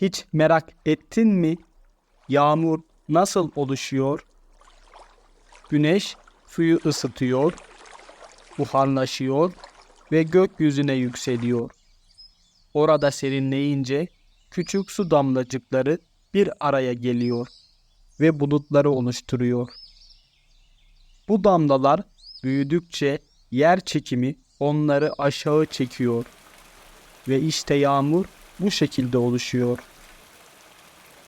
Hiç merak ettin mi? Yağmur nasıl oluşuyor? Güneş suyu ısıtıyor, buharlaşıyor ve gökyüzüne yükseliyor. Orada serinleyince küçük su damlacıkları bir araya geliyor ve bulutları oluşturuyor. Bu damlalar büyüdükçe yer çekimi onları aşağı çekiyor ve işte yağmur bu şekilde oluşuyor.